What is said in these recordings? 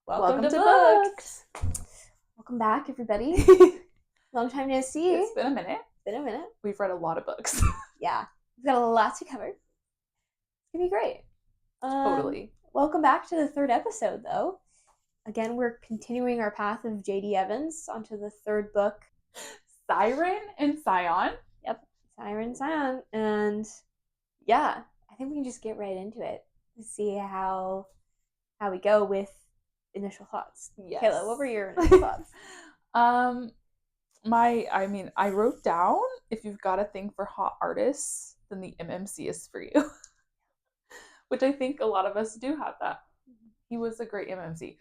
Welcome to Books. Welcome back, everybody. Long time no see. It's been a minute. We've read a lot of books. Yeah, we've got a lot to cover. It's gonna be great. Totally. Welcome back to the third episode, though. Again, we're continuing our path of J.D. Evans onto the third book. Siren and Scion. Yep, Siren Scion. And yeah, I think we can just get right into it to see how we go with initial thoughts. Yes. Kayla, what were your initial thoughts? I wrote down, if you've got a thing for hot artists, then the MMC is for you. Which I think a lot of us do have that. He was a great MMC.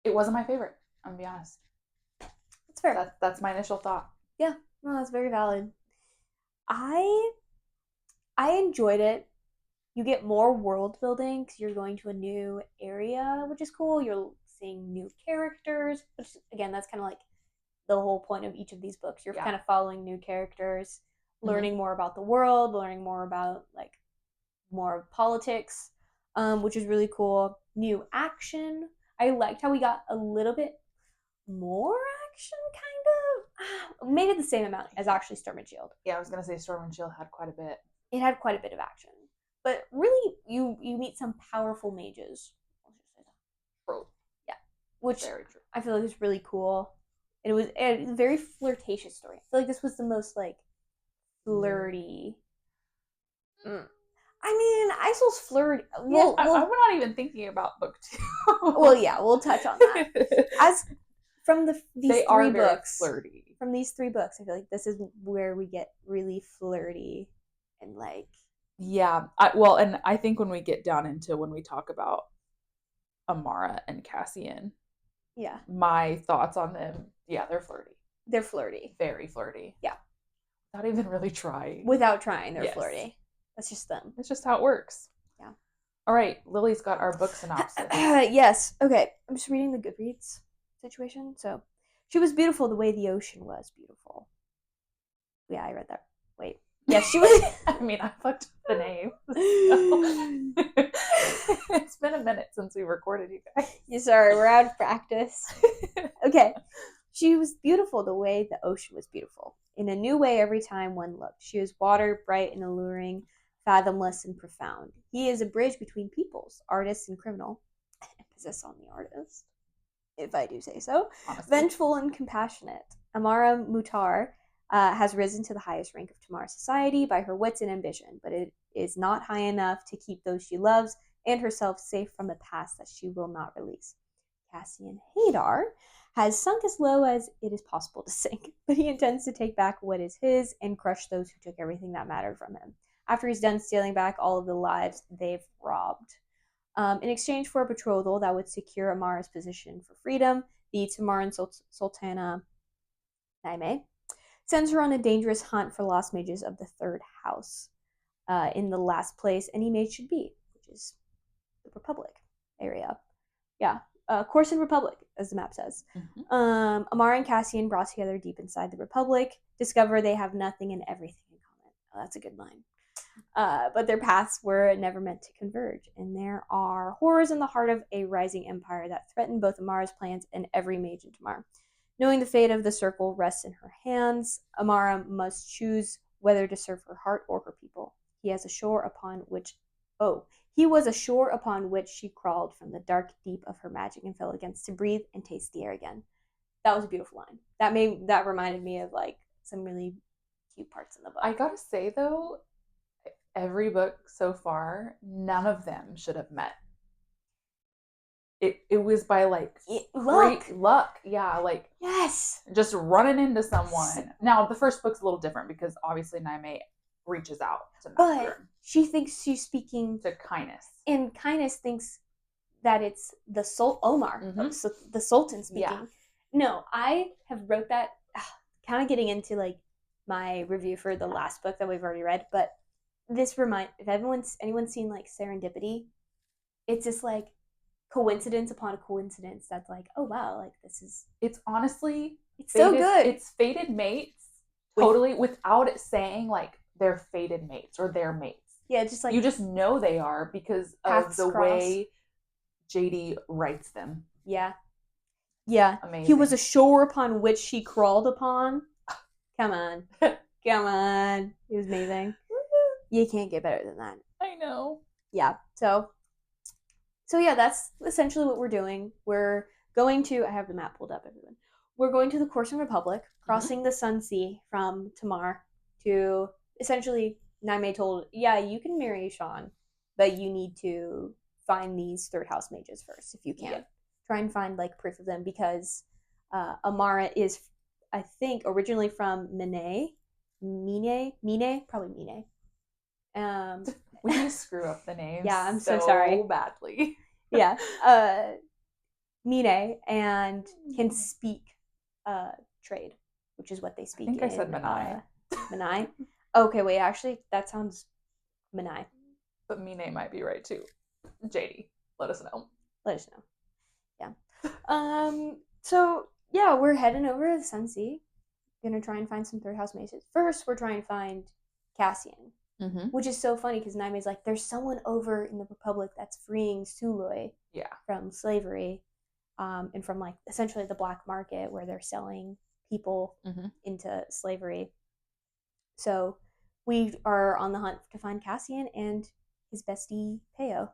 It wasn't my favorite, I'm gonna be honest. That's fair. That's my initial thought. Yeah, no, that's very valid. I enjoyed it. You get more world building because you're going to a new area, which is cool. You're seeing new characters, which again, that's kind of like the whole point of each of these books. You're kind of following new characters, learning more about the world, learning more about like more politics, which is really cool. New action. I liked how we got a little bit more action, kind of. Maybe the same amount as actually Storm and Shield. Yeah, I was gonna say Storm and Shield had quite a bit. It had quite a bit of action. But really, you meet some powerful mages. True. Yeah. Which very true. I feel like was really cool. And it was a very flirtatious story. I feel like this was the most, like, flirty. I mean, Isol's flirty. Well, I'm not even thinking about book 2. Well, yeah, we'll touch on that. As from these three books, flirty. From these 3 books, I feel like this is where we get really flirty and, like, yeah, and I think when we get down into when we talk about Amara and Cassian, yeah, my thoughts on them, yeah, they're flirty. They're flirty. Very flirty. Yeah. Not even really trying. Without trying, they're flirty. That's just them. It's just how it works. Yeah. All right, Lily's got our book synopsis. Yes. Okay. I'm just reading the Goodreads situation. So, she was beautiful the way the ocean was beautiful. Yeah, I read that. Wait. Yeah, she was. I mean, I fucked up the name. So. It's been a minute since we recorded, you guys. Yeah, sorry, we're out of practice. Okay. She was beautiful the way the ocean was beautiful. In a new way every time one looked. She is water, bright and alluring, fathomless and profound. He is a bridge between peoples, artist and criminal. Emphasis on the artist, if I do say so. Honestly. Vengeful and compassionate. Amara Mutar has risen to the highest rank of Tamar society by her wits and ambition, but it is not high enough to keep those she loves and herself safe from a past that she will not release. Cassian Hadar has sunk as low as it is possible to sink, but he intends to take back what is his and crush those who took everything that mattered from him, after he's done stealing back all of the lives they've robbed. In exchange for a betrothal that would secure Amara's position for freedom, the Tamaran Sultana Naime sends her on a dangerous hunt for lost mages of the third house, in the last place any mage should be, which is the Republic area. Yeah, Corson Republic, as the map says. Mm-hmm. Amara and Cassian, brought together deep inside the Republic, discover they have nothing and everything in common. Oh, that's a good line. But their paths were never meant to converge, and there are horrors in the heart of a rising empire that threaten both Amara's plans and every mage in Tamar. Knowing the fate of the circle rests in her hands, Amara must choose whether to serve her heart or her people. He was a shore upon which she crawled from the dark deep of her magic and fell against to breathe and taste the air again. That was a beautiful line. That reminded me of like some really cute parts in the book. I gotta say though, every book so far, none of them should have met. It was by like great luck. Yeah, like yes, just running into someone. Now the first book's a little different because obviously Naime reaches out to Master. But she thinks she's speaking to Kynus. And Kynus thinks that it's the Omar, the Sultan speaking. Yeah. No, I have wrote that, kind of getting into like my review for the last book that we've already read, but this if anyone's seen like Serendipity, it's just like coincidence upon a coincidence that's like, oh wow, like this is... It's honestly... It's fated, so good. It's fated mates, totally, without it saying like they're fated mates or they're mates. Yeah, just like... You just know they are because of the way JD writes them. Yeah. Yeah. Amazing. He was a shore upon which she crawled upon. Come on. Come on. It was amazing. You can't get better than that. I know. Yeah. So yeah, that's essentially what we're doing. We're going to, I have the map pulled up, everyone. We're going to the Corsican Republic, crossing the Sun Sea from Tamar to essentially, Naime told, yeah, you can marry Sean, but you need to find these third house mages first if you can. Yeah. Try and find like proof of them because Amara is, I think, originally from Mine, probably Mine. We screw up the names. Yeah, I'm so sorry. Badly. Yeah. Mine and can speak trade, which is what they speak. I think I said Manai. Manai. Okay, wait. Actually, that sounds Manai. But Mine might be right too. JD, let us know. Let us know. Yeah. So yeah, we're heading over to the Sun Sea. Gonna try and find some third house mages. First, we're trying to find Cassian, which is so funny because Naime's like, there's someone over in the Republic that's freeing Suloi from slavery, and from like essentially the black market where they're selling people into slavery. So we are on the hunt to find Cassian and his bestie Peo.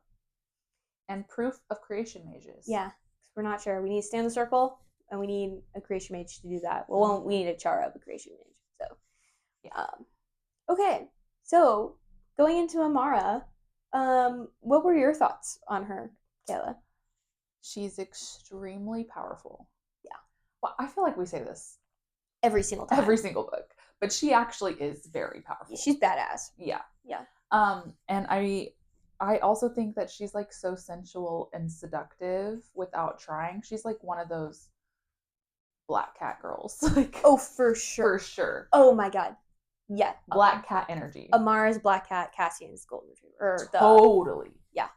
And proof of creation mages. Yeah, we're not sure. We need to stay in the circle, and we need a creation mage to do that. Well, we need a Chara of a creation mage. So, yeah. Okay, so going into Amara, what were your thoughts on her, Kayla? She's extremely powerful. Yeah. Well, I feel like we say this every single time. Every single book. But she actually is very powerful. She's badass. Yeah. Yeah. And I also think that she's like so sensual and seductive without trying. She's like one of those black cat girls. Like, oh, for sure. For sure. Oh my god. Yeah. Black cat energy. Amara's black cat, Cassian's golden retriever. Totally. Yeah.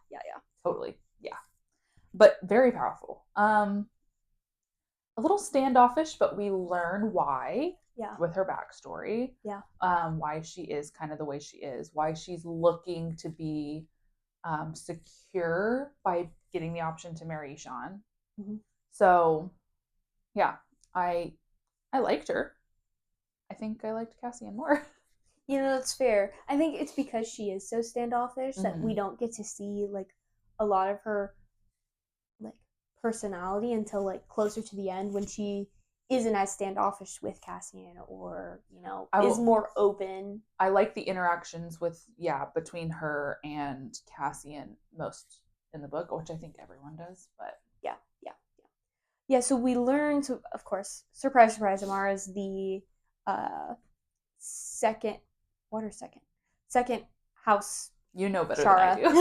Totally. Yeah. But very powerful. A little standoffish, but we learn why. Yeah. With her backstory. Yeah. Why she is kind of the way she is. Why she's looking to be secure by getting the option to marry Sean. So, yeah, I liked her. I think I liked Cassian more. You know, that's fair. I think it's because she is so standoffish that we don't get to see like a lot of her like personality until like closer to the end when she isn't as standoffish with Cassian or, you know, is more open. I like the interactions with, between her and Cassian most in the book, which I think everyone does, but yeah, so we learn to, of course, surprise, surprise, Amara's the second house. You know better Chara. Than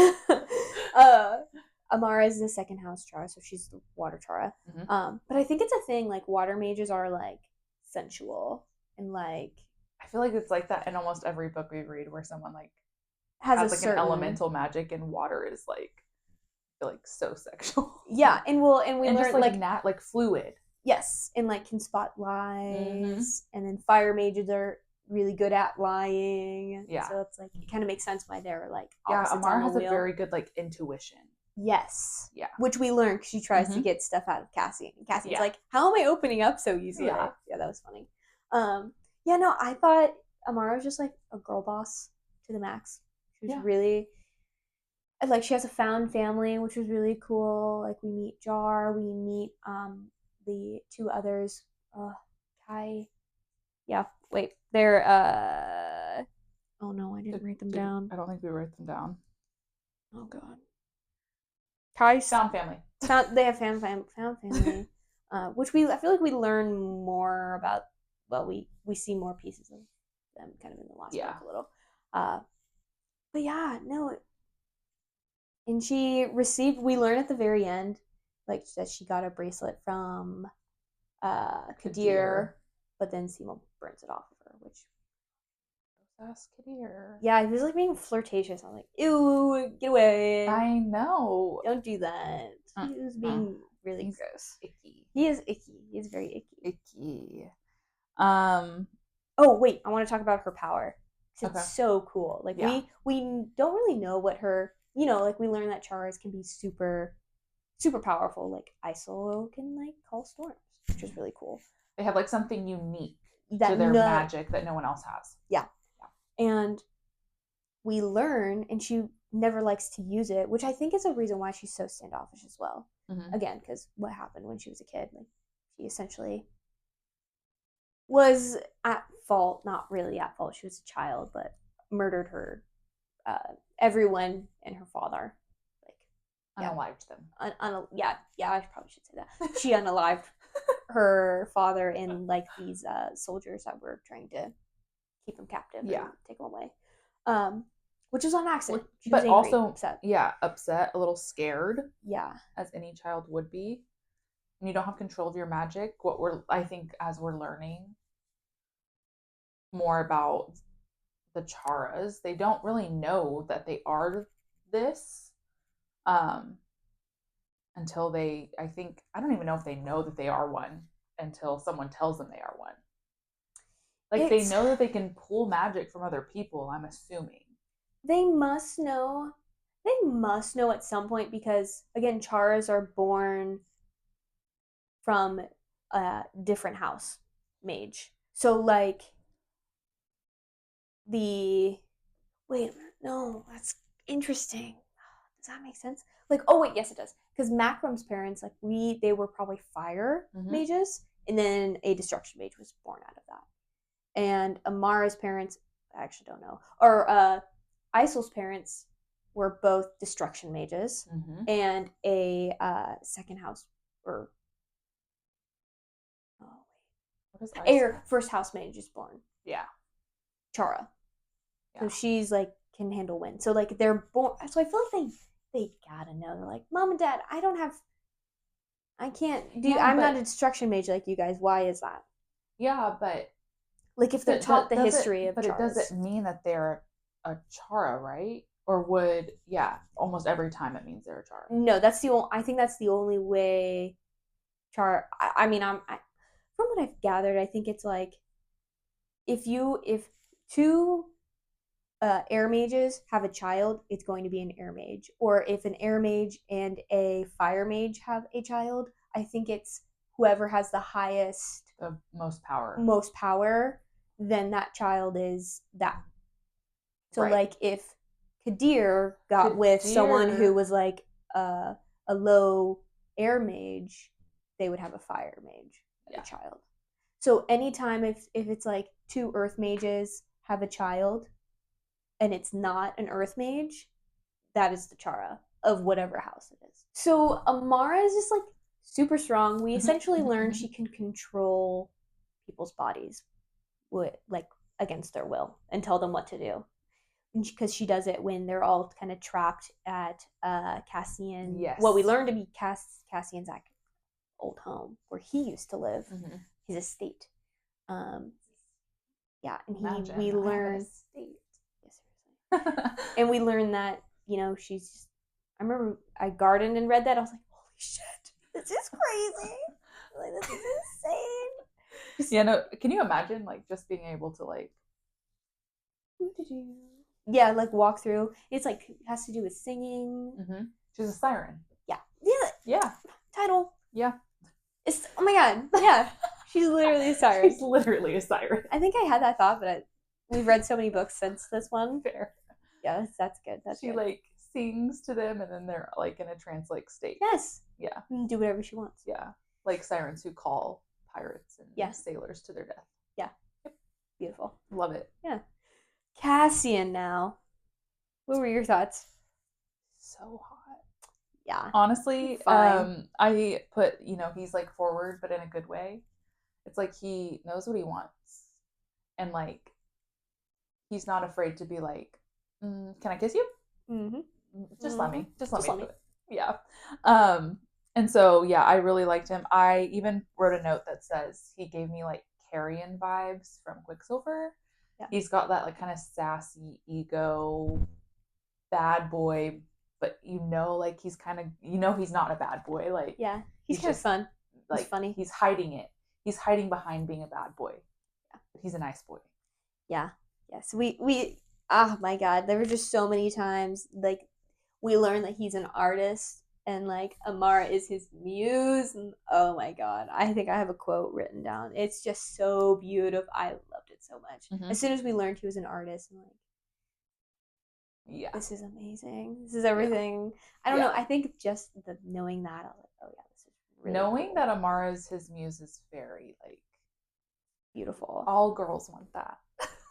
I do. Amara is the second house Chara, so she's the water Chara. But I think it's a thing, like water mages are like sensual and like. I feel like it's like that in almost every book we read where someone like has like certain... an elemental magic and water is like so sexual. Yeah, and we learn just like fluid. Yes, and like can spot lies, and then fire mages are really good at lying. Yeah, so it's like it kind of makes sense why they're like. Amara has a very good like intuition. Yes. Yeah. Which we learn because she tries to get stuff out of Cassian. And Cassian's like, how am I opening up so easily? Yeah, that was funny. No, I thought Amara was just like a girl boss to the max. She was really like she has a found family, which was really cool. Like we meet Jar, we meet the two others. Kai. Yeah, wait. They're oh no, I didn't write them down. I don't think we wrote them down. Oh god. Kai's found family. They have found family, which I feel like we learn more about. Well, we see more pieces of them kind of in the last book a little. But yeah, no. And we learn at the very end, like that she got a bracelet from Kadir, but then Seymour burns it off of her, which. Ask Kadir. Yeah, he was like being flirtatious. I'm like, ew, get away. I know. Don't do that. He was being really gross. Icky. He is icky. He is very icky. Icky. Oh wait, I want to talk about her power. It's so cool. Like we don't really know what her. You know, like we learn that Charas can be super super powerful. Like Isol can like call storms, which is really cool. They have like something unique That to their magic that no one else has. Yeah. And we learn, and she never likes to use it, which I think is a reason why she's so standoffish as well. Again, because what happened when she was a kid, like she essentially was at fault, not really at fault. She was a child, but murdered her, everyone and her father. Like Unalived them. Yeah, I probably should say that. She unalived her father and like these soldiers that were trying to keep him captive and take him away. Which was on accident. She was but angry, also upset. Upset, a little scared. Yeah. As any child would be. And you don't have control of your magic. I think as we're learning more about the Charas, they don't really know that they are this. Until I don't even know if they know that they are one until someone tells them they are one. Like they know that they can pull magic from other people, I'm assuming. They must know at some point because again, Charas are born from a different house mage. So like wait a minute, no, that's interesting. Does that make sense? Like, oh wait, yes it does. Because Macrum's parents, like they were probably fire mages, and then a destruction mage was born out of that. And Amara's parents, I actually don't know, or Isol's parents were both destruction mages, and a second house or first house mage is born. Yeah. Chara. Yeah. So she's like can handle wind. So like they're born. So I feel like they gotta know. They're like, Mom and Dad, I can't do. I'm not a destruction mage like you guys. Why is that? Yeah, but like if they're taught the history of but Charas. It doesn't mean that they're a Chara, right? Or would almost every time it means they're a Chara. No, that's the only. I think that's the only way. Chara. I mean, from what I've gathered, I think it's like if two air mages have a child, it's going to be an air mage. Or if an air mage and a fire mage have a child, I think it's whoever has the highest, the most power, then that child is that. So like if Kadir got with someone who was like a low air mage, they would have a fire mage as a child. So anytime if it's like two earth mages have a child and it's not an earth mage, that is the Chara of whatever house it is. So Amara is just like super strong. We essentially learn she can control people's bodies like against their will and tell them what to do. Because she does it when they're all kind of trapped at Cassian. Yes. What we learn to be Cassian's old home where he used to live, his estate. Yeah, and we learn. Yeah, seriously. And we learn that she's just. I remember I gardened and read that. I was like, holy shit, this is crazy. Like this is insane. Yeah, no. Can you imagine like just being able to like. Yeah, like walk through. It's like it has to do with singing. She's a siren. Yeah. Title. Yeah. It's oh my god. Yeah. She's literally a siren. She's literally a siren. I think I had that thought, but we've read so many books since this one. Fair. Yeah, that's good. She like sings to them, and then they're like in a trance-like state. Yes. Yeah. And do whatever she wants. Yeah, like sirens who call pirates and sailors to their death. Yeah. Yep. Beautiful. Love it. Yeah. Cassian now. What were your thoughts? So hot. Yeah. Honestly, I put, he's like forward, but in a good way. It's like he knows what he wants. And like, he's not afraid to be like, can I kiss you? Just let me. Just let me do it. Yeah. And so, I really liked him. I even wrote a note that says he gave me like Carrion vibes from Quicksilver. Yeah. He's got that like kind of sassy ego, bad boy, but like he's kind of he's not a bad boy. Like he's kind of fun. Like he's funny. He's hiding it. He's hiding behind being a bad boy. Yeah, but he's a nice boy. Yeah. Yes. We oh my god, there were just so many times like we learned that he's an artist and like Amara is his muse. And, oh my god, I think I have a quote written down. It's just so beautiful. I loved it so much. As soon as we learned he was an artist, I'm like, Yeah. this is amazing. This is everything. I don't know. I think just the knowing that, I was like, oh yeah, this is really knowing cool. that Amara's his muse is very like Beautiful. all girls want that.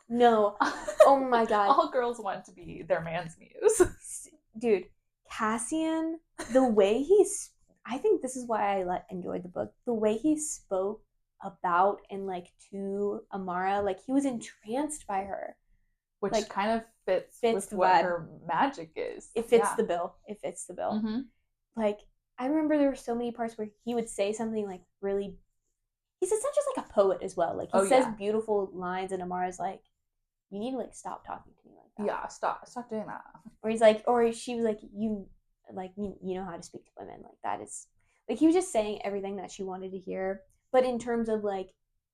No. Oh my god. All girls want to be their man's muse. Dude, Cassian, the way he's I think this is why I enjoyed the book. The way he spoke about and like to Amara, like he was entranced by her. Which like kind of fits with the what vibe. her magic is. It fits the bill. It fits the bill. Like I remember there were so many parts where he would say something like really. He's essentially like a poet as well. Like he says beautiful lines, and Amara's like, "You need to like stop talking to me like that." Yeah, stop doing that. Or he's like, or she was like, "You know how to speak to women." Like that is like he was just saying everything that she wanted to hear, but in terms of like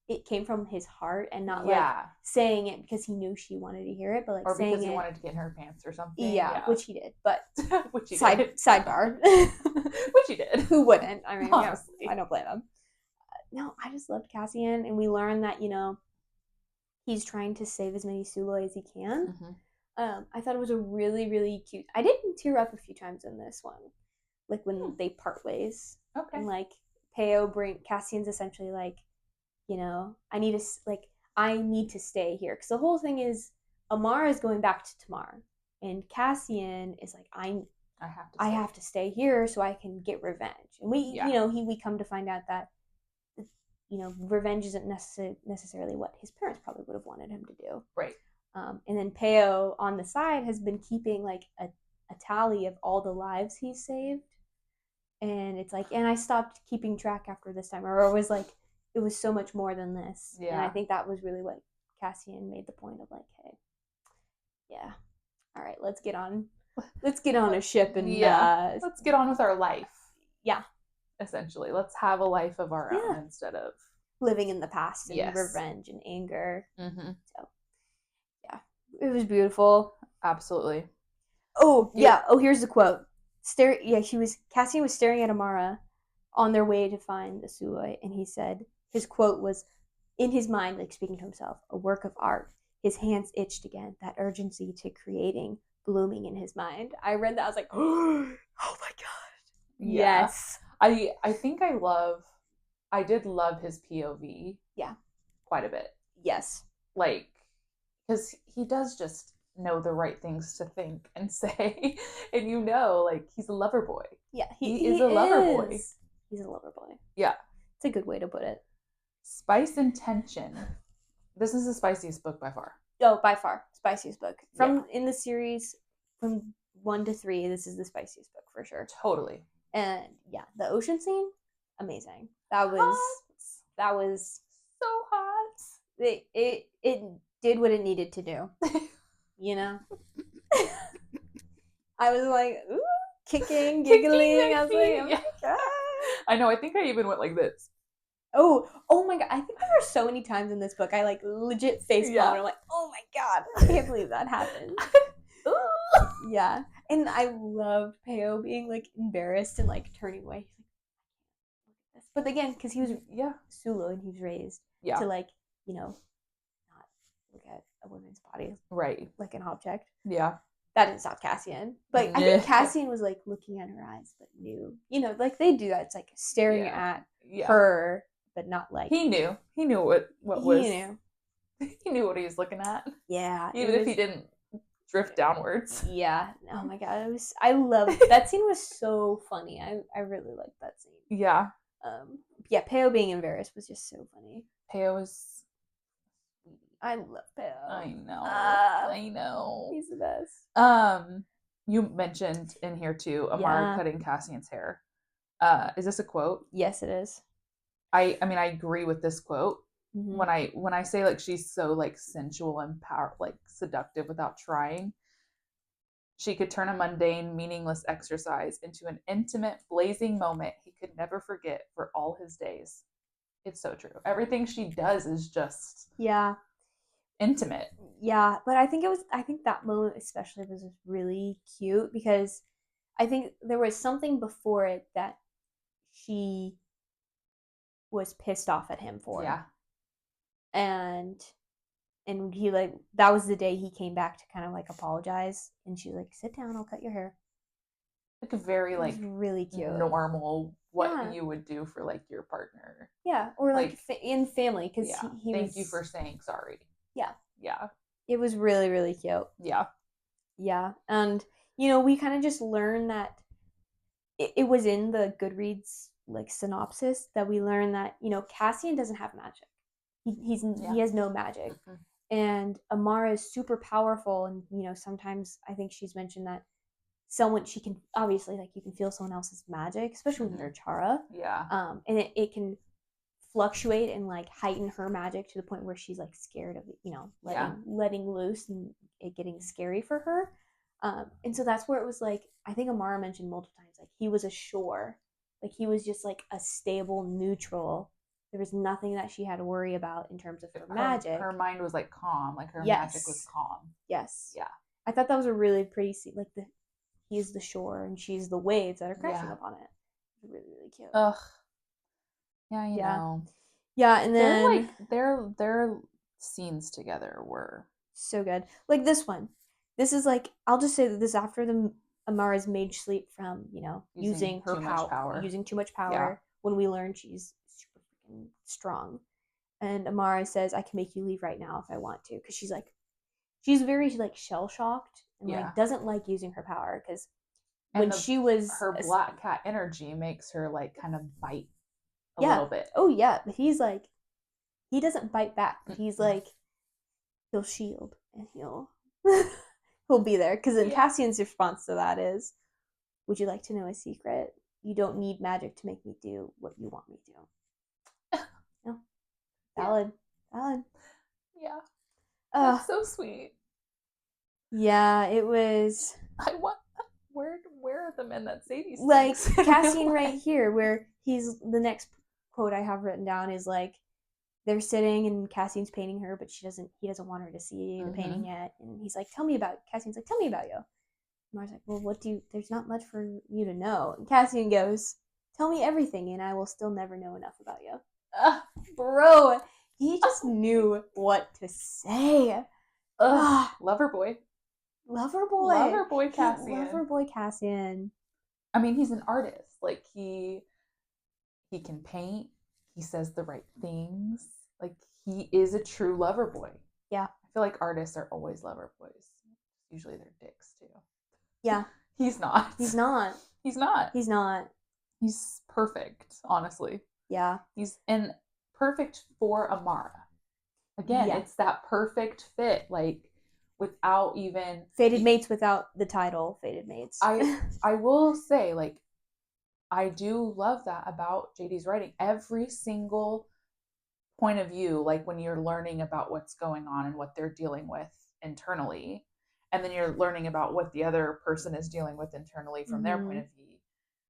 it came from his heart and not like saying it because he knew she wanted to hear it, but like or saying because he wanted to get in her pants or something. Yeah, which he did, but which he did. Sidebar, which he did. Who wouldn't? I mean, honestly, I don't blame him. No, I just loved Cassian, and we learned that he's trying to save as many Suloi as he can. I thought it was a really, really cute. I did tear up a few times in this one, like when they part ways. Okay. And like Cassian's essentially like, I need to stay here because the whole thing is Amara is going back to Tamar, and Cassian is like I have to stay here so I can get revenge. And we we come to find out that revenge isn't necessarily what his parents probably would have wanted him to do. Right. And then Peo on the side has been keeping like a tally of all the lives he's saved. And it's like, and I stopped keeping track after this time, or it was like, it was so much more than this. Yeah. And I think that was really what Cassian made the point of like, hey, yeah, all right, let's get on a ship and let's get on with our life. Yeah. Essentially, let's have a life of our own instead of living in the past and revenge and anger. So, yeah, it was beautiful. Absolutely. Oh, yeah. Oh, here's the quote. Cassian was staring at Amara on their way to find the Suloi, and his quote was, in his mind, like speaking to himself, a work of art. His hands itched again, that urgency to creating blooming in his mind. I read that, I was like, oh my god. Yeah. Yes. I think I did love his POV. Yeah. Quite a bit. Yes. Like, because he does just know the right things to think and say. And like, he's a lover boy. Yeah, he is a lover boy. He's a lover boy. Yeah. It's a good way to put it. Spice and Tension. This is the spiciest book by far. Oh, by far. Spiciest book. In the series, from 1 to 3, this is the spiciest book for sure. Totally. And yeah, the ocean scene, amazing. That was so hot. It did what it needed to do. I was like, ooh, kicking, giggling. I was like, oh my god. I know. I think I even went like this. Oh my god! I think there were so many times in this book I like legit face palm. I'm like, oh my god, I can't believe that happened. Yeah, and I loved Peo being like embarrassed and like turning away. He's like, look at this. But again, because he was Sulu and he was raised to like not look at a woman's body like an object. Yeah, that didn't stop Cassian. But I think Cassian was like looking at her eyes, but knew like they do that. It's like staring at her. But not like he knew what was he knew what he was looking at. Yeah, even if he didn't drift downwards. Yeah. Oh my god, I love that scene. Was so funny. I really liked that scene. Yeah. Yeah, Peo being embarrassed was just so funny. Peo was. I love Peo. I know. I know. He's the best. You mentioned in here too, Amara cutting Cassian's hair. Is this a quote? Yes, it is. I mean, I agree with this quote. Mm-hmm. When I say like she's so like sensual and like seductive without trying, she could turn a mundane, meaningless exercise into an intimate, blazing moment he could never forget for all his days. It's so true. Everything she does is just intimate. Yeah, but I think that moment especially was really cute because I think there was something before it that she was pissed off at him for. Yeah. And he like that was the day he came back to kind of like apologize, and she was like, sit down, I'll cut your hair. Like a very It was like really cute. normal what Yeah. you would do for like your partner. Yeah, or like Like, in family, because yeah. he Thank was. you for saying sorry. Yeah, Yeah. it was really really cute. Yeah. Yeah, and we kind of just learned that it was in the Goodreads like synopsis that we learned that Cassian doesn't have magic. He has no magic, Mm-mm. and Amara is super powerful, and sometimes I think she's mentioned that someone she can obviously like you can feel someone else's magic, especially when you're Chara. Yeah. And it can fluctuate and like heighten her magic to the point where she's like scared of letting loose and it getting scary for her. And so that's where it was like I think Amara mentioned multiple times like he was a shore, like he was just like a stable neutral. There was nothing that she had to worry about in terms of her magic. Her mind was like calm, like her Yes. magic was calm. Yes. Yeah. I thought that was a really pretty scene. Like he's the shore and she's the waves that are crashing upon it. Really, really cute. Ugh. Yeah, you know. Yeah, and then their scenes together were so good. Like this one. This is like I'll just say that this after the Amara's mage sleep from, using her power, using too much power when we learn she's super freaking strong. And Amara says, I can make you leave right now if I want to. Because she's very like shell shocked and like doesn't like using her power because when she was her black cat energy makes her like kind of bite a little bit. Oh yeah, but he's like he doesn't bite back, but he's like he'll shield and he'll be there. Because then Cassian's response to that is, would you like to know a secret? You don't need magic to make me do what you want me to. No. Valid. Yeah. That's so sweet. Yeah, it was. I want. Where are the men that say these like things? Cassian right here, where he's the next quote I have written down is like they're sitting and Cassian's painting her, but he doesn't want her to see the painting yet, and he's like, Cassian's like, tell me about you. And Mara's like, well, there's not much for you to know. And Cassian goes, tell me everything, and I will still never know enough about you. Bro, he just knew what to say. Lover boy Cassian. I mean, he's an artist. Like he can paint. He says the right things. Like he is a true lover boy. Yeah. I feel like artists are always lover boys. Usually they're dicks too. Yeah. He's not. He's not. He's perfect, honestly. Yeah. He's perfect for Amara. Again, it's that perfect fit. Like without even fated mates without the title fated mates. I will say, like, I do love that about JD's writing. Every single point of view, like when you're learning about what's going on and what they're dealing with internally, and then you're learning about what the other person is dealing with internally from their point of view,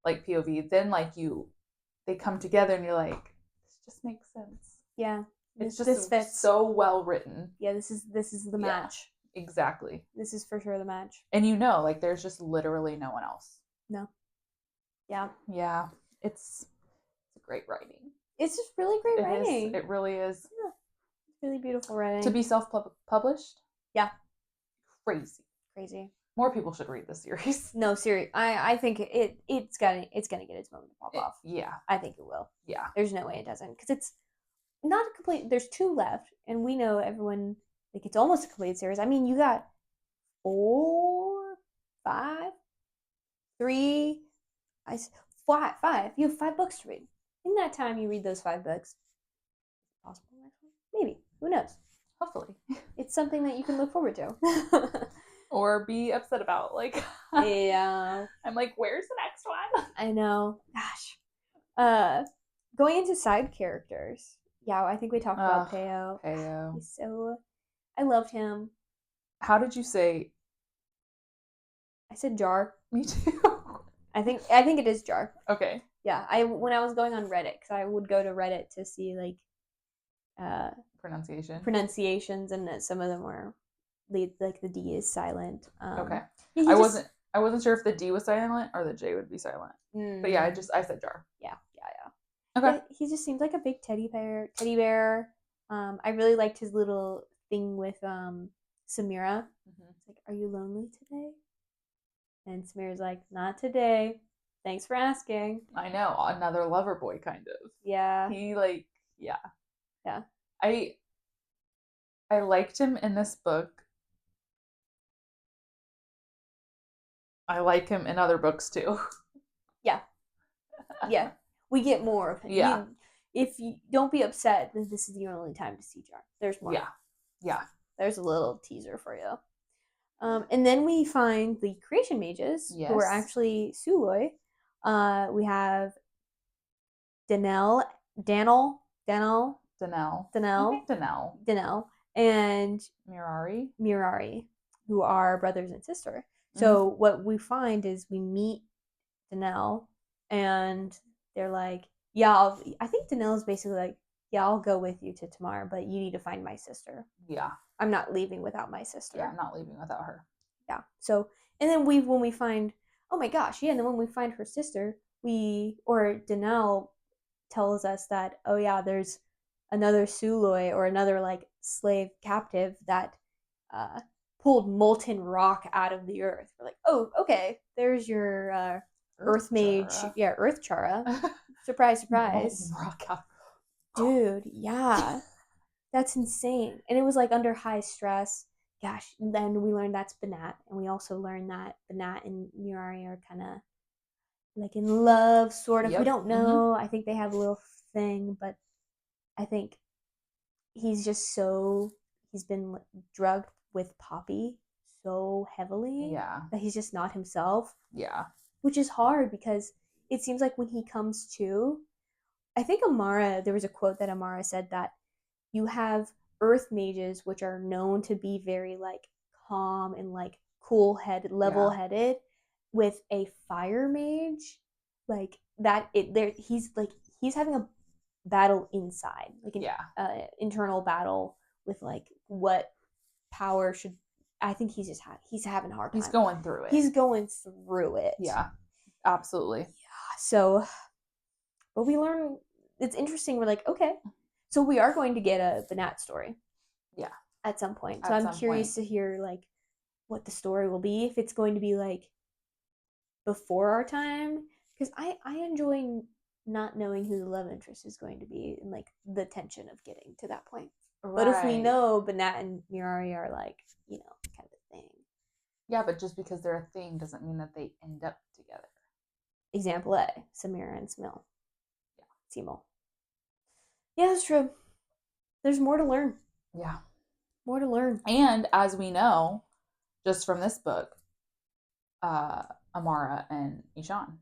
like POV, then like they come together and you're like, this just makes sense. Yeah. It's just fits so well written. Yeah, this is the match. Exactly. This is for sure the match. And like there's just literally no one else. No. Yeah. Yeah. It's great writing. It's just really great writing. It really is. Yeah. It's really beautiful writing. To be self-published? Yeah. Crazy. More people should read this series. No, seriously. I think it's gonna get its moment to pop off. Yeah. I think it will. Yeah. There's no way it doesn't. Because it's not a complete there's 2 left, and we know everyone like it's almost a complete series. I mean, you got 4, 5, 3, 5. You have 5 books to read. In that time, you read those 5 books. Possible next one? Maybe. Who knows? Hopefully. It's something that you can look forward to. Or be upset about. Like, yeah. I'm like, where's the next one? I know. Gosh. Going into side characters. Yeah, I think we talked about Peo. He's I loved him. How did you say? I said Jar. Me too. I think it is Jar. Okay. Yeah, when I was going on Reddit, because I would go to Reddit to see like pronunciations, and some of them were like the D is silent. Okay. I wasn't sure if the D was silent or the J would be silent. But yeah, I said jar. Yeah, yeah, yeah. Okay. Yeah, he just seemed like a big teddy bear. Teddy bear. I really liked his little thing with Samira. It's like, "Are you lonely today?" And Samira's like, "Not today. Thanks for asking." I know, another lover boy kind of. Yeah, He like, yeah. yeah, I I liked him in this book. I like him in other books too. yeah, yeah. We get more of him. Yeah. If you don't be upset that this is the only time to see Jar. There's more. Yeah. Yeah. There's a little teaser for you. And then we find the creation mages who are Yes. actually Suloi. We have Danelle, Danel, Danel, Danelle. I Danelle, think Danelle. Danelle, and Mirari. Mirari, who are brothers and sister. Mm-hmm. So what we find is we meet Danelle, and they're like, "Yeah, I think Danelle is basically like, yeah, I'll go with you to Tamar, but you need to find my sister. Yeah. I'm not leaving without my sister." Yeah, I'm not leaving without her. Yeah. So, and then when we find, oh my gosh, yeah, and then when we find her sister, or Danelle tells us that, oh yeah, there's another Suloi or another like slave captive that uh, pulled molten rock out of the earth. We're like, oh, okay, there's your Earth Mage, Chara. yeah, Earth Chara. Surprise, surprise. Rock out. Dude, yeah. That's insane. And it was like under high stress. Gosh, and then we learned that's Banat, and we also learned that Banat and Murari are kind of like in love, sort of. We Yep. don't know. I think they have a little thing, but I think he's just he's been drugged with Poppy so heavily Yeah. that he's just not himself, Yeah. which is hard because it seems like when he comes to, I think Amara, there was a quote that Amara said that you have earth mages which are known to be very like calm and like cool headed, level headed, with a fire mage like that it there he's having a battle inside, like an internal battle with like what power should. I think he's having a hard time. He's going through it. He's going through it. Yeah, absolutely. Yeah. So, but we learn, it's interesting. We're like, okay, so we are going to get a Banat story. Yeah. At some point. So I'm curious to hear like what the story will be. If it's going to be like before our time, because I enjoy not knowing who the love interest is going to be and like the tension of getting to that point. Right. But if we know Banat and Mirari are like, kind of a thing. Yeah, but just because they're a thing doesn't mean that they end up together. Example A, Samira and Smil. Yeah. Simul. Yeah, that's true. There's more to learn. Yeah. More to learn. And as we know, just from this book, Amara and Ishan.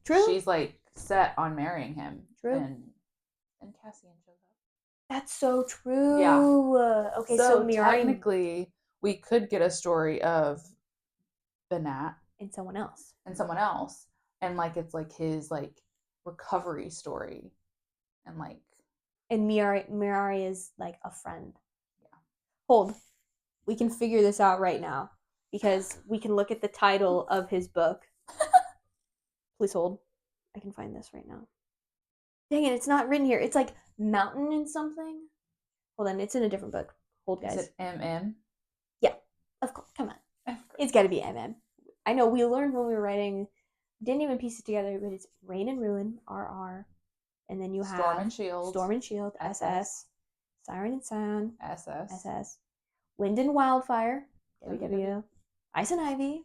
True. She's like set on marrying him. True. And Cassian shows up. That's so true. Yeah. Okay, so Mirari, technically we could get a story of Banat and someone else. And like it's like his like recovery story. And like, and Mirari is like a friend. Yeah. Hold. We can figure this out right now because we can look at the title of his book. Please hold. I can find this right now. Dang it, it's not written here. It's like Mountain and something. Hold on, it's in a different book. Hold, guys. Is it MM? Yeah, of course. Come on. It's got to be MM. I know we learned when we were writing, didn't even piece it together, but it's Rain and Ruin, RR. And then you have Storm and Shield, SS. Siren and Scion, SS. Wind and Wildfire, WW. Ice and Ivy.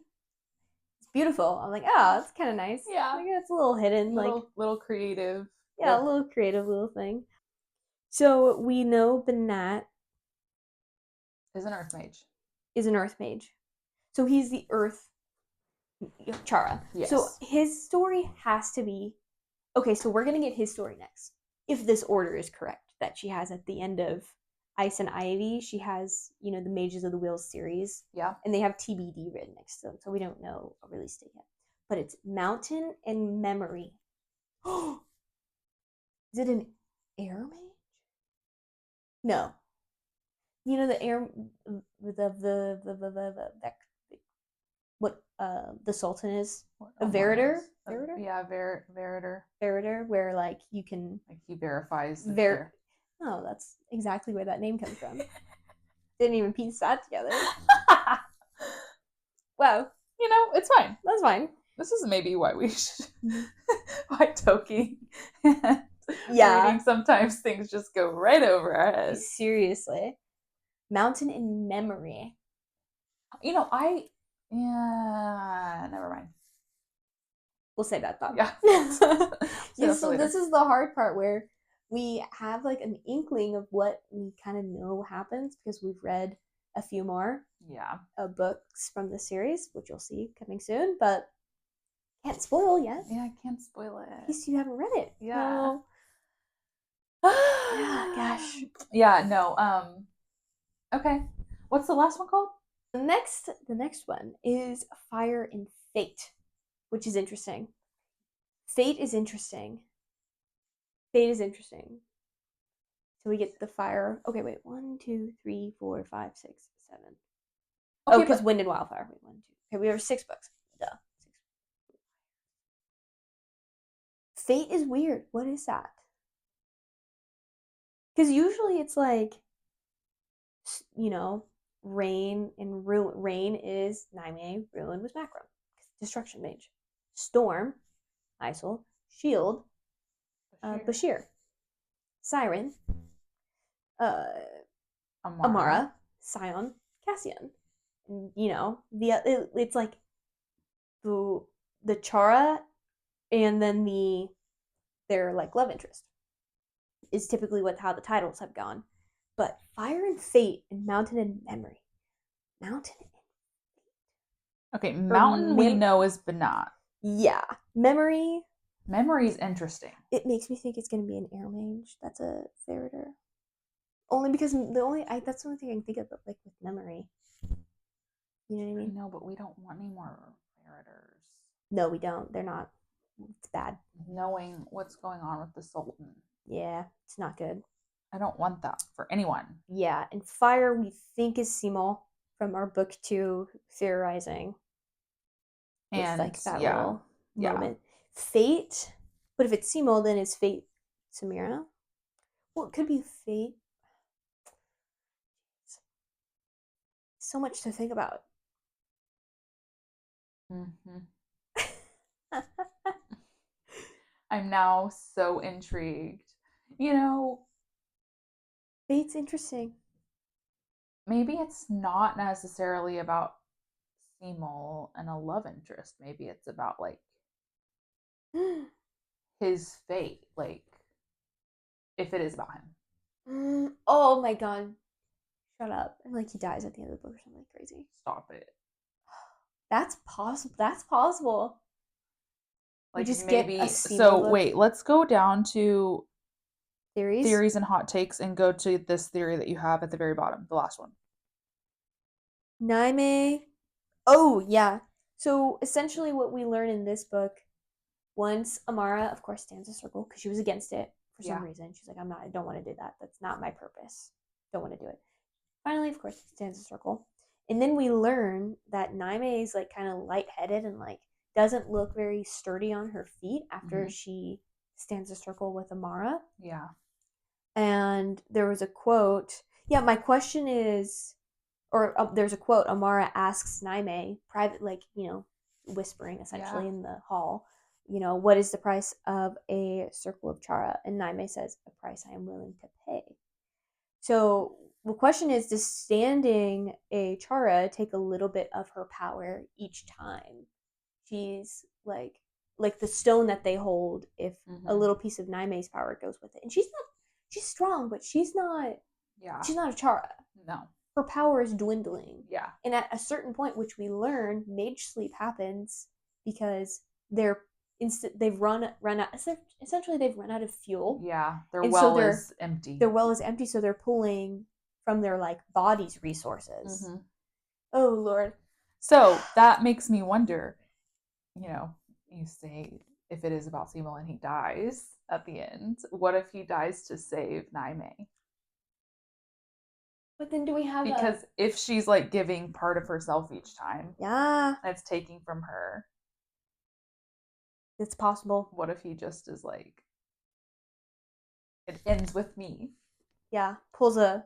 It's beautiful. I'm like, oh, that's kind of nice. Yeah. Like, it's a little hidden. Little creative. Yeah, a little creative little thing. So we know Banat is an Earth Mage. So he's the Earth Chara. Yes. So his story has to be, okay, so we're going to get his story next. If this order is correct that she has at the end of Ice and Ivy, she has, the Mages of the Wheels series. Yeah. And they have TBD written next to them, so we don't know a release date yet. But it's Mountain and Memory. Is it an air mage? No. The air, the what the Sultan is. A Omar veritor, is. veritor, Yeah, Veritor. veritor, where like you can Like he verifies that ver. they're. Oh, that's exactly where that name comes from. Didn't even piece that together. Wow, It's fine. that's fine. This is maybe why we should. Mhm. Why Toki and reading Yeah, sometimes things just go right over our heads. seriously. Mountain in Memory. I. Yeah, never mind. We'll say that thought. Yeah. Say Yeah, that for so this later. is the hard part where we have like an inkling of what we kind of know happens because we've read a few more Yeah. books from the series, which you'll see coming soon, but can't spoil yet Yeah, I can't spoil in it. case you haven't read it. Yeah. Yeah, gosh. Yeah, no. Okay. What's the last one called? The next one is Fire and Fate, which is interesting. Fate is interesting. Fate is interesting. So we get the fire. Okay, wait. 1, 2, 3, 4, 5, 6, 7. Oh, Okay, because but Wind and Wildfire. Wait, 1, 2. Okay, we have 6 books. Duh. Fate is weird. What is that? Because usually it's like, you know, rain and ruin. Rain is Naime. Ruin was Macron. Destruction mage. Storm, Isol. Shield, Bashir. Bashir. Siren, uh, Amara. Amara. Scion, Cassian. And, it's like the the Chara and then their like love interest is typically how the titles have gone. But Fire and Fate and Mountain and Memory. Mountain Okay, or Mountain we know is Banat. yeah. Memory. Memory's interesting. It makes me think it's gonna be an air mage. That's a Veritor. Only because that's the only thing I can think of like with memory. You know what I I mean? know, but we don't want any more Veritors. No, we don't. They're not. It's bad. Knowing what's going on with the Sultan. Yeah, it's not good. I don't want that for anyone. Yeah, and Fire we think is Simul from our book 2 theorizing with And like that yeah, little yeah. moment. Fate, but if it's Simul, then is Fate Samira? Well, it could be Fate. So much to think about. Mm-hmm. I'm now so intrigued. You know, Fate's interesting. maybe it's not necessarily about Seymour and a love interest. Maybe it's about like his fate, like if it is about him. Oh my god. Shut up. And like he dies at the end of the book or something crazy. Stop it. That's possible. That's possible. We Like just get a maybe Simul so book wait, let's go down to theories. theories and hot takes and go to this theory that you have at the very bottom, the last one. Naime. Oh, yeah. So essentially, what we learn in this book, once Amara, of course, stands a circle because she was against it for some Yeah. reason. She's like, I don't want to do that. That's not my purpose. Don't want to do it. Finally, of course, stands a circle. And then we learn that Naime is like kind of lightheaded and like doesn't look very sturdy on her feet after she stands a circle with Amara. Yeah. And there was a quote. Yeah, my question is, or there's a quote. Amara asks Naime, private, like whispering Yeah. essentially in the hall. What is the price of a circle of Chara? And Naime says, a price I am willing to pay. So the question is, does standing a Chara take a little bit of her power each time? She's like the stone that they hold. If a little piece of Naime's power goes with it, and she's strong, but Yeah. she's not a Chara. No. Her power is dwindling, Yeah. and at a certain point, which we learn, mage sleep happens because they've run out. Essentially, they've run out of fuel, Yeah. Their and so well is empty. their well is empty, so they're pulling from their like body's resources. Mm-hmm. Oh Lord. So that makes me wonder, you say if it is about Seymour and he dies at the end, what if he dies to save Naime? But then do we have a Because if she's like giving part of herself each time, yeah, and it's taking from her, it's possible. what if he just is like, it ends with me? Yeah, pulls a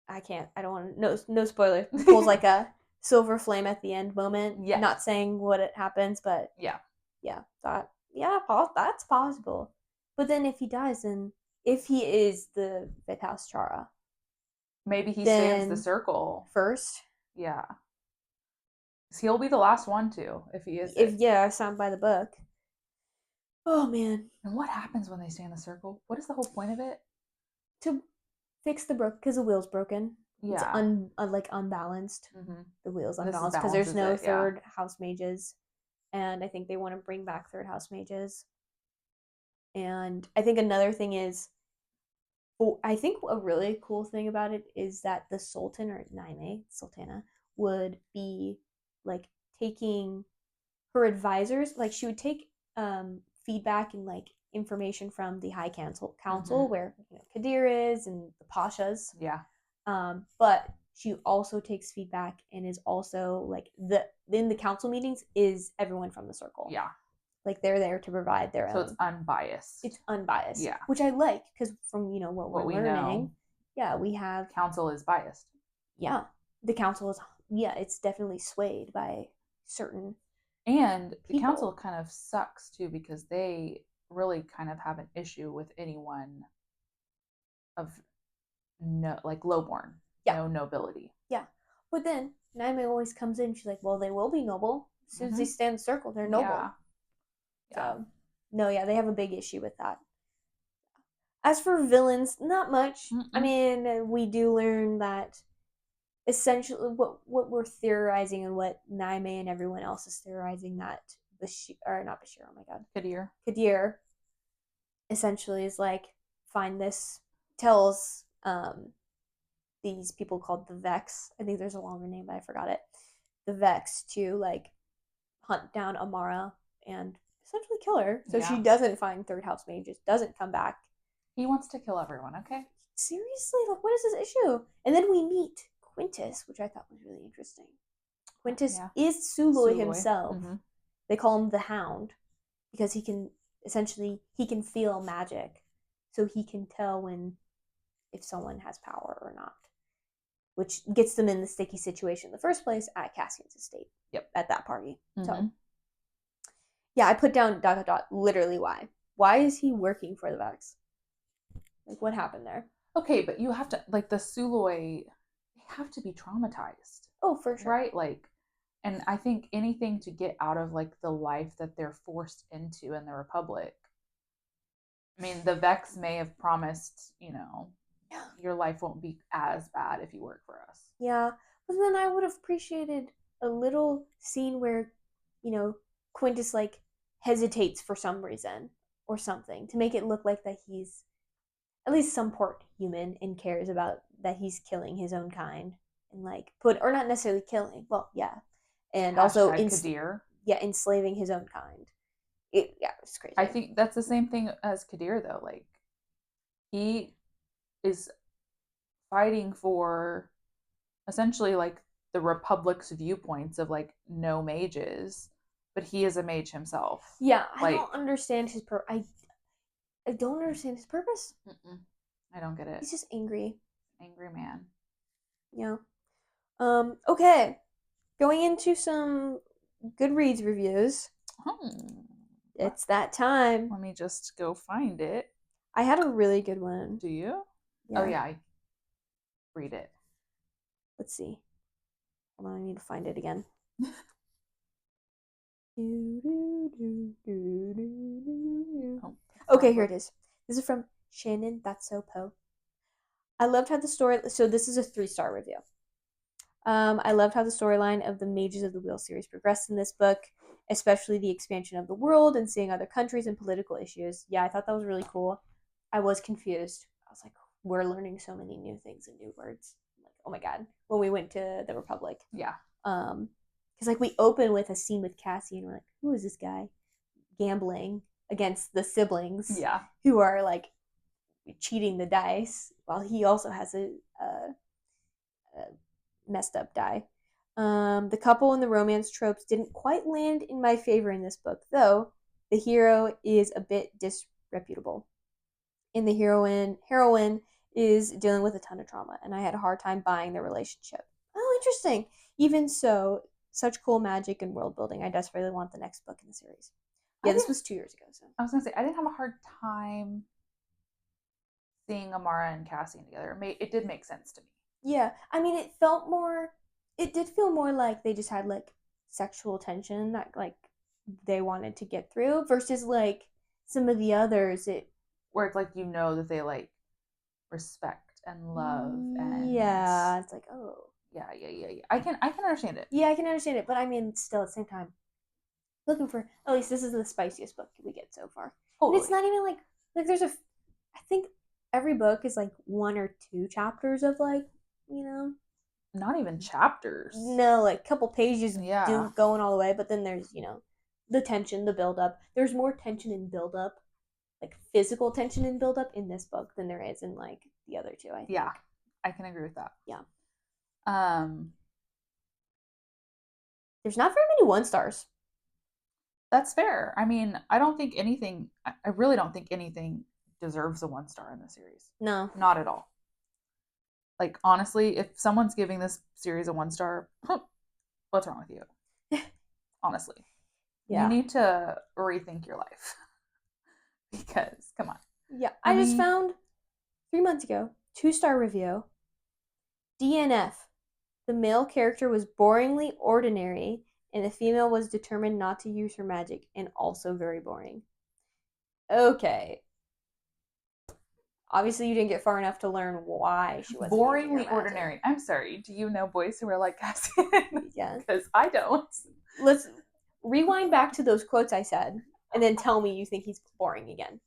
I can't. I don't want to. No spoiler. Pulls like a silver flame at the end moment. Yes. Not saying what it happens, but Yeah. yeah, that's possible. But then if he dies, then if he is the fifth house Chara, Maybe he stands the then circle. first, Yeah. 'Cause he'll be the last one too, if he is if it. yeah, signed by the book. Oh man, And what happens when they stand the circle? What is the whole point of it? to fix the broke because the wheel's broken. It's Yeah. like unbalanced. Mm-hmm. The wheel's This unbalanced because there's balances no it. Yeah. third house mages, and I think they want to bring back third house mages. And I think another thing is, well, I think a really cool thing about it is that the Sultan or Naime, Sultana, would be like taking her advisors, like she would take feedback and like information from the High Council Mm-hmm. where Kadir is and the Pashas. Yeah. But she also takes feedback and is also like the in the council meetings is everyone from the circle. Yeah. Like they're there to provide their So own. it's unbiased. It's unbiased, Yeah. which I like because from what What we're we learning, know, yeah, we have council is biased. yeah, the council is yeah, it's definitely swayed by certain And the council people. kind of sucks too because they really kind of have an issue with anyone of no, like lowborn, Yeah, no nobility. yeah. But then Naime always comes in. She's like, "Well, they will be noble as soon as they Mm-hmm. stand in the circle. They're Yeah. noble." Yeah. So, no, yeah, they have a big issue with that. As for villains, not much. I Mm-mm. mean, we do learn that essentially what we're theorizing and what Naime and everyone else is theorizing that Bashir or not Bashir, oh my god, Kadir. Kadir essentially is like find this tells these people called the Vex. I think there's a longer name, but I forgot it. The Vex to like hunt down Amara and essentially kill her, so she Yeah. doesn't find third house mages, doesn't come back. He wants to kill everyone, okay? Seriously, like what is his issue? And then we meet Quintus, which I thought was really interesting. Quintus Yeah. is Suloi Suloi. himself. Mm-hmm. They call him the Hound because he can feel magic, so he can tell when if someone has power or not, which gets them in the sticky situation in the first place at Cassian's estate. Yep. At that party. Mm-hmm. So yeah, I put down dot dot dot literally why. Why is he working for the Vex? Like what happened there? Okay, but you have to like the Suloi, they have to be traumatized, Oh, for sure. right? Like, and I think anything to get out of like the life that they're forced into in the Republic. I mean, the Vex may have promised, your life won't be as bad if you work for us. Yeah, but then I would have appreciated a little scene where, you know, Quintus like hesitates for some reason or something to make it look like that he's at least some part human and cares about that he's killing his own kind and like put or not necessarily killing. Well, yeah, and also Hashtag Kadir. yeah enslaving his own kind. Yeah, it's crazy. I think that's the same thing as Kadir, though. Like, he is fighting for essentially like the Republic's viewpoints of like no mages, but he is a mage himself. Yeah, I Like, don't understand I don't understand his purpose. I don't get it. He's just angry. Angry man. Yeah. Okay. Going into some Goodreads reviews. Hmm. It's that time. Let me just go find it. I had a really good one. Do you? Yeah. Oh yeah, I read it. Let's see. Hold on, I need to find it again. Oh, Okay, here it is. This is from Shannon. That's so Poe. I loved how the story. So this is a 3-star review. I loved how the storyline of the Mages of the Wheel series progressed in this book, especially the expansion of the world and seeing other countries and political issues. Yeah, I thought that was really cool. I was confused. I was like, we're learning so many new things and new words. I'm like, oh my god, when we went to the Republic. Yeah. Because like we open with a scene with Cassie and we're like, who is this guy gambling against the siblings? Yeah. Who are like cheating the dice while he also has a messed up die. The couple and the romance tropes didn't quite land in my favor in this book, though the hero is a bit disreputable. And the heroine is dealing with a ton of trauma, and I had a hard time buying their relationship. Oh, interesting. Even so, such cool magic and world building. I desperately want the next book in the series. Yeah, this was 2 years ago. So I was gonna say I didn't have a hard time seeing Amara and Cassian together. It did make sense to me. yeah, I mean, it felt more. It did feel more like they just had like sexual tension that like they wanted to get through versus like some of the others. It Where it's like that they like respect and love and yeah, it's like oh yeah. I can understand it. yeah, I can understand it, but I mean, still at the same time, looking for at least this is the spiciest book we get so far, and it's Totally. not even like there's a. I think every book is like 1 or 2 chapters of like you know Not even chapters. no like couple pages Yeah. do going all the way, but then there's the tension, the build up. There's more tension and build up, like physical tension and build up in this book than there is in like the other two. I think. Yeah. I can agree with that. Yeah. Um There's not very many 1 stars. that's fair. I mean, I really don't think anything deserves a 1 star in the series. No. Not at all. Like honestly, if someone's giving this series a 1 star, what's wrong with you? Honestly. You Yeah. need to rethink your life. Because come on. Yeah. I just found 3 months ago 2 star review. DNF. The male character was boringly ordinary, and the female was determined not to use her magic, and also very boring. Okay. Obviously, you didn't get far enough to learn why she wasn't Boringly ordinary. I'm sorry. Do you know boys who are like Cassian? Yeah. Because I don't. Let's rewind back to those quotes I said, and then tell me you think he's boring again,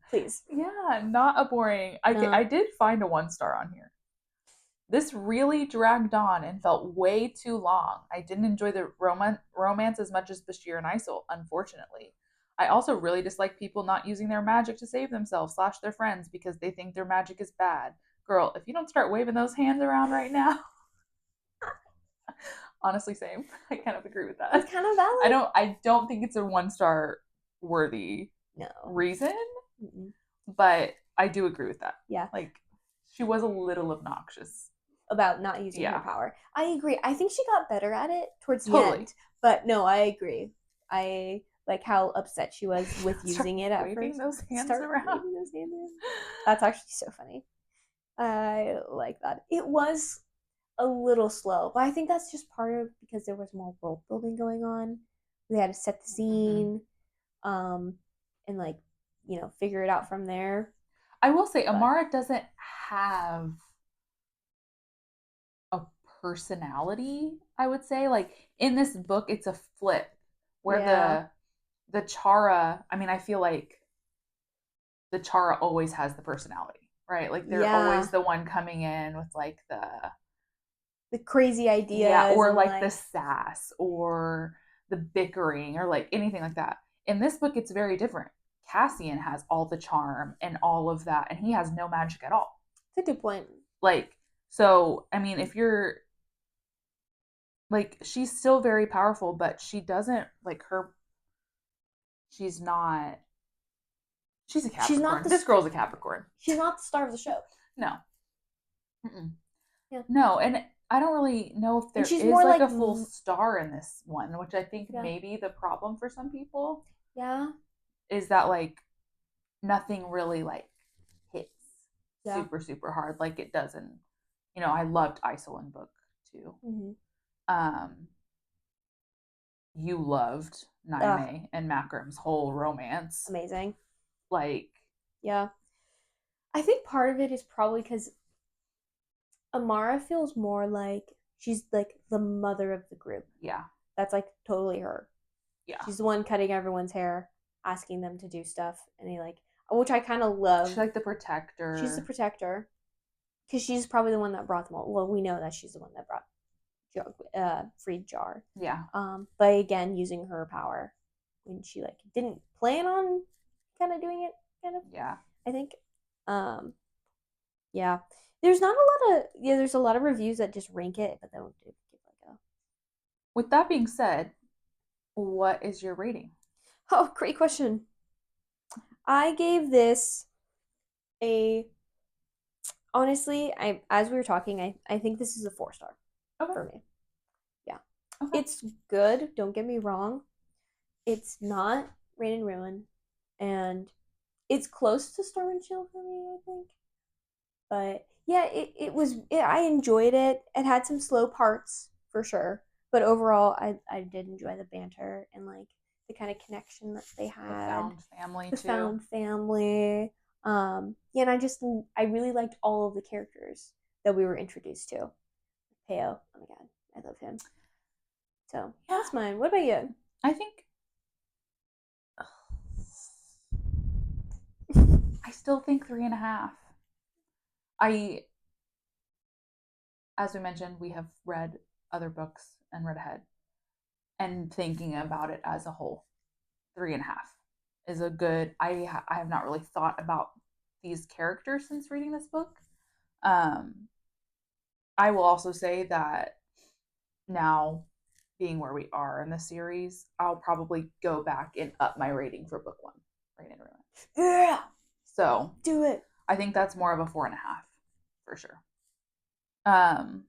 please. Yeah, not a boring. I did find a 1 star on here. This really dragged on and felt way too long. I didn't enjoy the romance as much as Bashir and Isol, unfortunately. I also really dislike people not using their magic to save themselves / their friends because they think their magic is bad. Girl, if you don't start waving those hands around right now. Honestly, same. I kind of agree with that. It's kind of valid. I don't think it's a 1 star worthy reason. Mm-mm. But I do agree with that. Yeah. Like she was a little obnoxious about not using her power. I agree. I think she got better at it towards the end. But no, I agree. I like how upset she was with using it at waving first. Those hands around. Those hands around. That's actually so funny. I like that. It was a little slow, but I think that's just part of because there was more world building going on. They had to set the scene, and like figure it out from there. I will say Amara doesn't have a personality. I would say like in this book, it's a flip where the Chara. I mean, I feel like the Chara always has the personality, right? Like they're always the one coming in with like the crazy ideas, or like the sass or the bickering or like anything like that. In this book, it's very different. Cassian has all the charm and all of that, and he has no magic at all. That's a good point. Like, so, I mean, if you're like, she's still very powerful, but she doesn't like she's not. She's a Capricorn. She's not this girl's a Capricorn. She's not the star of the show. No. Yeah. No, and I don't really know if there is like a full star in this one, which I think may be the problem for some people. Yeah. Is that like nothing really like hits super, super hard like it does in, I loved Isol in book 2. Mm-hmm. You loved Naime and Makram's whole romance. Amazing. Like. Yeah. I think part of it is probably because Amara feels more like she's like the mother of the group. Yeah. That's like totally her. Yeah. She's the one cutting everyone's hair, asking them to do stuff, and they like, which I kind of love. She's like the protector. She's the protector. Because she's probably the one that brought them all. Well, we know that she's the one that brought freed Jar. Yeah. But again, using her power when she like didn't plan on kind of doing it, kind of. Yeah. I think. Yeah. There's not a lot of there's a lot of reviews that just rank it, but they don't give like a With that being said, what is your rating? Oh, great question. I gave this a honestly, I as we were talking, I think this is a 4 star Okay. for me. Yeah. Okay. It's good, don't get me wrong. It's not Rain and Ruin, and it's close to Storm and Chill for me, I think. But yeah, I enjoyed it. It had some slow parts for sure, but overall, I did enjoy the banter and like the kind of connection that they The had, found family the too. found family. Yeah, and I really liked all of the characters that we were introduced to. Peo, oh my god, I love him. So Yeah. that's mine. What about you? I think I still think 3.5. I, as we mentioned, we have read other books and read ahead. And thinking about it as a whole, 3.5 is a good. I have not really thought about these characters since reading this book. Um, I will also say that now, being where we are in the series, I'll probably go back and up my rating for book 1, Rain and Ruin. Yeah, So do it. I think that's more of a 4.5 for sure. Um,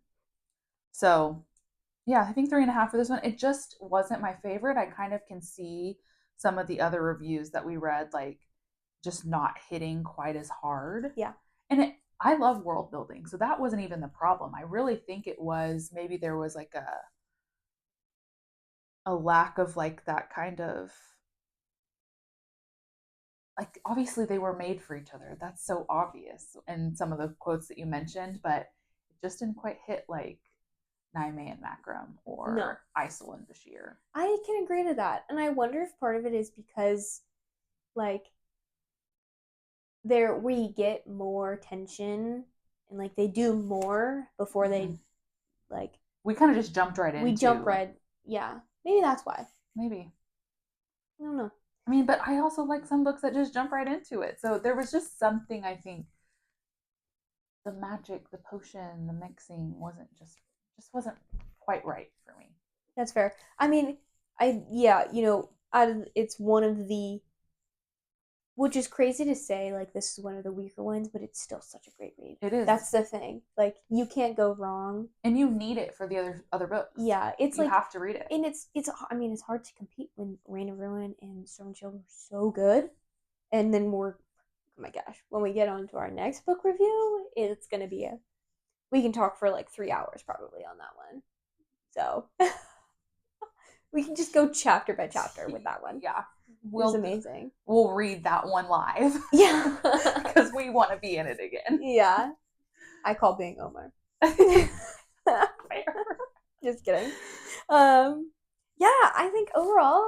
so yeah, I think 3.5 for this one. It just wasn't my favorite. I kind of can see some of the other reviews that we read, like just not hitting quite as hard. Yeah. And I love world building, so that wasn't even the problem. I really think it was maybe there was like a lack of like that kind of like obviously they were made for each other. That's so obvious in some of the quotes that you mentioned, but it just didn't quite hit like Naime and Makram No, or Isel and Bashir. I can agree to that, and I wonder if part of it is because like there we get more tension and like they do more before Mm-hmm. they like We kind of just jumped right we jump into right. Yeah, maybe that's why. maybe. I don't know. I mean, but I also like some books that just jump right into it. So there was just something I think the magic, the potion, the mixing wasn't wasn't quite right for me. That's fair. I mean, I yeah, it's one of the which is crazy to say like this is one of the weaker ones, but it's still such a great read. It is. That's the thing. Like you can't go wrong. And you need it for the other books. Yeah, it's you like have to read it. and it's I mean, it's hard to compete when Reign of Ruin and Stone and Shield are so good. And then we're oh my gosh, when we get on to our next book review, it's gonna be a we can talk for like 3 hours probably on that one. So we can just go chapter by chapter with that one. Yeah. It was amazing. We'll read that one live. Yeah. Because we want to be in it again. Yeah. I call being Omar. Just kidding. Yeah, I think overall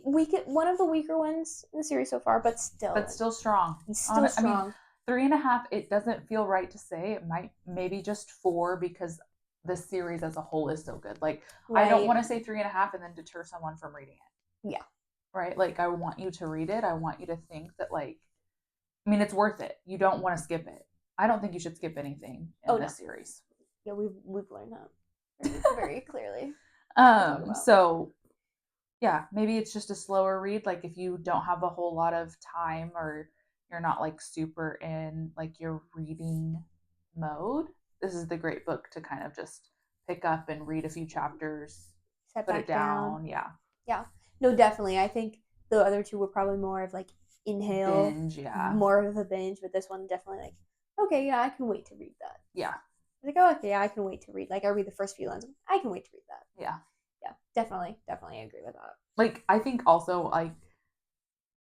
we get one of the weaker ones in the series so far, but still strong. Still strong. I mean, 3.5. It doesn't feel right to say. It might maybe just 4 because the series as a whole is so good. Like right. I don't want to say 3.5 and then deter someone from reading it. Yeah. Right. Like I want you to read it. I want you to think that like, I mean, it's worth it. You don't want to skip it. I don't think you should skip anything in this series. Yeah, we've learned that very clearly. So yeah, maybe it's just a slower read. Like if you don't have a whole lot of time or you're not like super in like your reading mode, this is the great book to kind of just pick up and read a few chapters, put it down. Yeah. Yeah. No, definitely. I think the other two were probably more of like inhale, binge, yeah. More of a binge, but this one definitely like, okay, yeah, I can wait to read that. Yeah. Like, oh, okay, yeah, I can wait to read. Like, I read the first few lines. I can wait to read that. Yeah. Yeah, definitely agree with that. Like, I think also, like,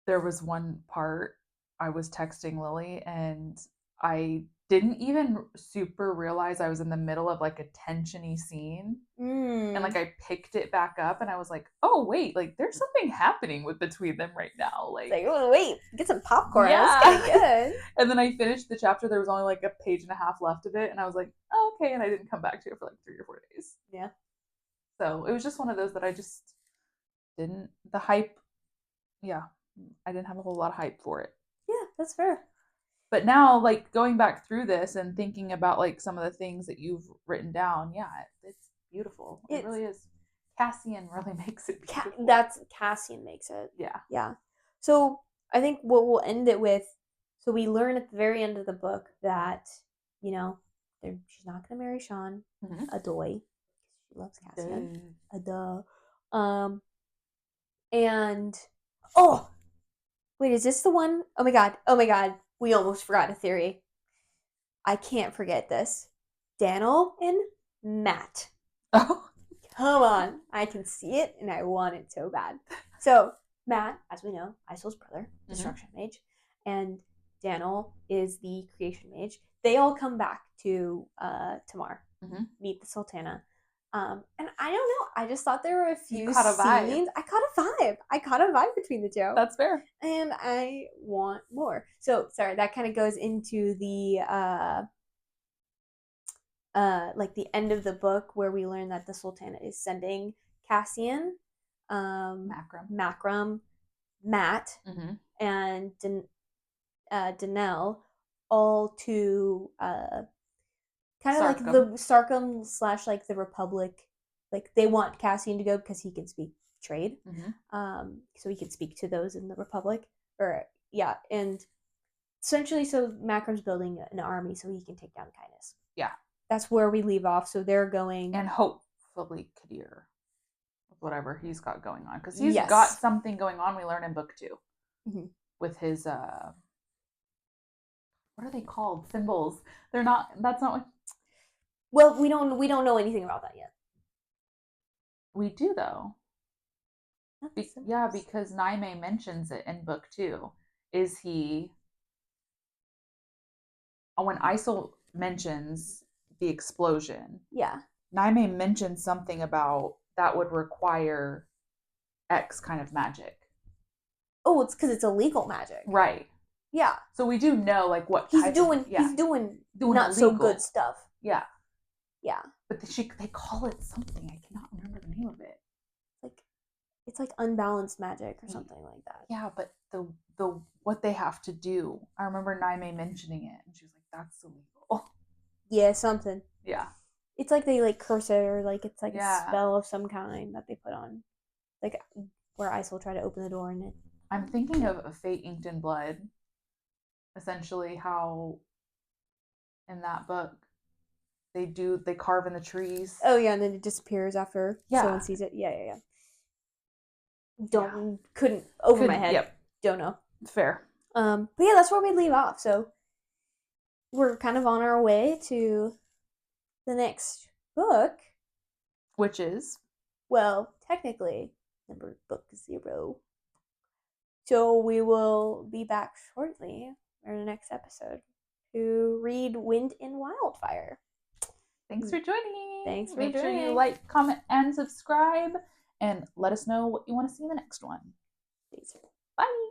there was one part I was texting Lily and I didn't even super realize I was in the middle of like a tensiony scene. And like I picked it back up and I was like, oh wait, like there's something happening with between them right now. Like, oh wait, get some popcorn. Yeah. That's kind of good. And then I finished the chapter. There was only like a page and a half left of it, and I was like, oh, okay. And I didn't come back to it for like 3 or 4 days. Yeah. So it was just one of those that I just didn't. The hype, yeah, I didn't have a whole lot of hype for it. Yeah, That's fair. But now, like going back through this and thinking about like some of the things that you've written down, yeah, it's beautiful. It It's really is. Cassian really makes it beautiful. that's Cassian makes it. Yeah. Yeah. So I think what we'll end it with. So we learn at the very end of the book that you know she's not going to marry Sean, Adoy. She loves Cassian. Duh. And oh wait, is this the one? Oh my god! Oh my god! We almost forgot a theory. I can't forget this. Daniel and Matt. Oh. Come on. I can see it and I want it so bad. So, Matt, as we know, Isol's brother, Destruction Mage, and Daniel is the Creation Mage. They all come back to Tamar, meet the Sultana. And I don't know. I just thought there were a few scenes. I caught a vibe between the two. That's fair. And I want more. So, sorry, that kind of goes into the like the end of the book where we learn that the Sultana is sending Cassian, Macram, Matt, and Danelle all to kind of like the Sarkum / like the Republic. Like they want Cassian to go because he can speak trade, so he can speak to those in the Republic. Or yeah, and essentially, so Macram's building an army so he can take down Kindness. Yeah. That's where we leave off. So they're going, and hopefully Kadir, whatever he's got going on, because he's got something going on. We learn in book 2 with his what are they called? Symbols. They're not. That's not what. Well, we don't know anything about that yet. We do though. Yeah, because Naime mentions it in book 2. Is he when Isol mentions the explosion? Yeah. Naime mentioned something about that would require X kind of magic. Oh, it's because it's illegal magic. Right. Yeah. So we do know like what he's doing. He's doing not illegal. So good stuff. Yeah. Yeah. But they call it something. I cannot remember the name of it. It's like unbalanced magic or something like that. Yeah, but the what they have to do. I remember Naime mentioning it, and she was like, "That's illegal." Yeah, something. Yeah. It's like they like curse it, or like it's like a spell of some kind that they put on, like where Isol tried to open the door in it. I'm thinking of a Fate Inked in Blood. Essentially, how in that book they carve in the trees. Oh yeah, and then it disappears after someone sees it. Yeah. Couldn't my head. Yep. Don't know. Fair. But yeah, that's where we leave off. So we're kind of on our way to the next book, which is, well, technically book 0. So we will be back shortly in the next episode to read Wind and Wildfire. Thanks for joining. Thanks for Make joining. sure you like, comment, and subscribe, and let us know what you want to see in the next one. Bye.